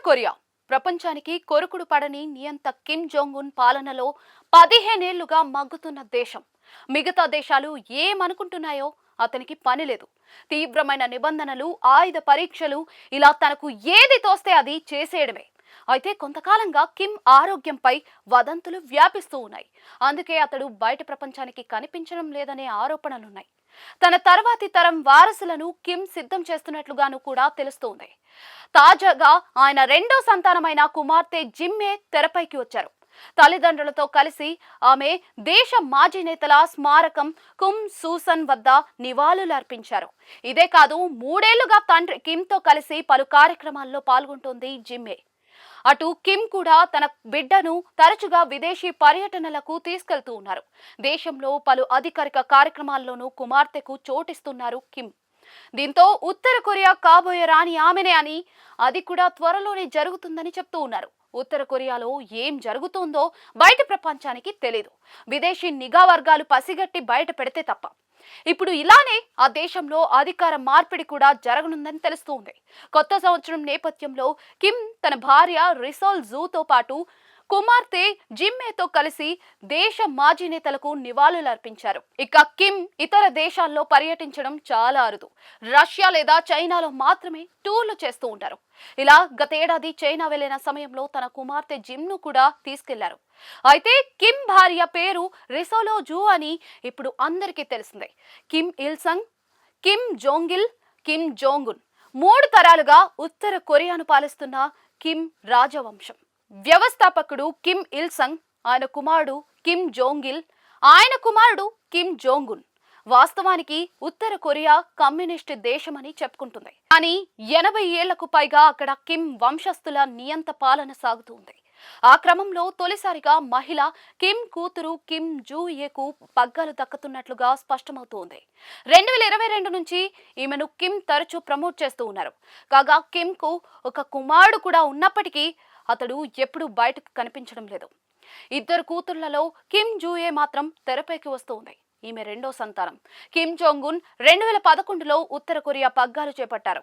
Korea ప్రపంచానికి కొరుకుడు పడని నియంత కిమ్ జోంగ్ ఉన్ పాలనలో 15 ఏళ్లుగా మగ్గుతున్న దేశం. మిగతా దేశాలు ఏమనుకుంటున్నాయో అతనికి పని లేదు. తీవ్రమైన నిబంధనలు, ఆయుధ పరీక్షలు, ఇలా తనకు ఏది తోస్తే అది చేసేయడమే. అయితే కొంతకాలంగా కిమ్ ఆరోగ్యంపై వదంతులు వ్యాపిస్తూ ఉన్నాయి. అందుకే అతడు బయట ప్రపంచానికి కనిపించడం లేదనే ఆరోపణలున్నాయి. తన తర్వాతి తరం వారసులను కిమ్ సిద్ధం చేస్తున్నట్లుగాను కూడా తెలుస్తోంది. తాజాగా ఆయన రెండో సంతానమైన కుమార్తె జిమ్మే తెరపైకి వచ్చారు. తల్లిదండ్రులతో కలిసి ఆమె దేశ మాజీ నేతల స్మారకం కుమ్ సూసన్ వద్ద నివాళులర్పించారు. ఇదే కాదు, 3 ఏళ్లుగా తండ్రి కిమ్ తో కలిసి పలు కార్యక్రమాల్లో పాల్గొంటోంది జిమ్మే. అటు కిమ్ కూడా తన బిడ్డను తరచుగా విదేశీ పర్యటనలకు తీసుకెళ్తూ ఉన్నారు. దేశంలో పలు అధికారిక కార్యక్రమాల్లోనూ కుమార్తెకు చోటిస్తున్నారు కిమ్. దీంతో ఉత్తర కొరియా కాబోయే రాణి ఆమెనే అని, అది కూడా త్వరలోనే జరుగుతుందని చెప్తూ ఉన్నారు. ఉత్తర కొరియాలో ఏం జరుగుతోందో బయట ప్రపంచానికి తెలీదు. విదేశీ నిఘా వర్గాలు పసిగట్టి బయట పెడితే తప్ప. ఇప్పుడు ఇలానే ఆ దేశంలో అధికార మార్పిడి కూడా జరగనుందని తెలుస్తోంది. కొత్త సంవత్సరం నేపథ్యంలో కిమ్ తన భార్య రిసోల్ జూతో పాటు కుమార్తె జిమ్మేతో కలిసి దేశ మాజీ నేతలకు నివాళులర్పించారు. ఇక కిమ్ ఇతర దేశాల్లో పర్యటించడం చాలా అరుదు. రష్యా లేదా చైనాలో మాత్రమే టూర్లు చేస్తూ ఉంటారు. ఇలా గతేడాది చైనా వెళ్లిన సమయంలో తన కుమార్తె జిమ్ను కూడా తీసుకెళ్లారు. అయితే కిమ్ భార్య పేరు రిసోలో జూ అని ఇప్పుడు అందరికీ తెలిసిందే. కిమ్ ఇల్ సంగ్, కిమ్ జోంగిల్, కిమ్ జోంగ్ ఉన్ 3 తరాలుగా ఉత్తర కొరియాను పాలిస్తున్న కిమ్ రాజవంశం. వ్యవస్థాపకుడు కిమ్ ఇల్ సంగ్, ఆయన కుమారుడు కిమ్ జోంగిల్, ఆయన కుమారుడు కిమ్ జోంగ్ ఉన్. వాస్తవానికి ఉత్తర కొరియా కమ్యూనిస్ట్ దేశమని చెప్పుకుంటుంది. కానీ 80 ఏళ్లకు పైగా అక్కడ కిమ్ వంశస్థుల నియంత పాలన సాగుతుంది. ఆ క్రమంలో తొలిసారిగా మహిళ కిమ్ కూతురు కిమ్ జూయేకు పగ్గాలు దక్కుతున్నట్లుగా స్పష్టమవుతోంది. 2022 నుంచి ఈమెను కిమ్ తరచూ ప్రమోట్ చేస్తూ ఉన్నారు. కాగా కిమ్ కు ఒక కుమారుడు కూడా ఉన్నప్పటికీ అతడు ఎప్పుడూ బయటకు కనిపించడం లేదు. 2 కూతుళ్లలో కిమ్ జూయే మాత్రం తెరపైకి వస్తోంది. ఈమె రెండో సంతానం. కిమ్ జోంగ్ ఉన్ 2011లో ఉత్తర కొరియా పగ్గాలు చేపట్టారు.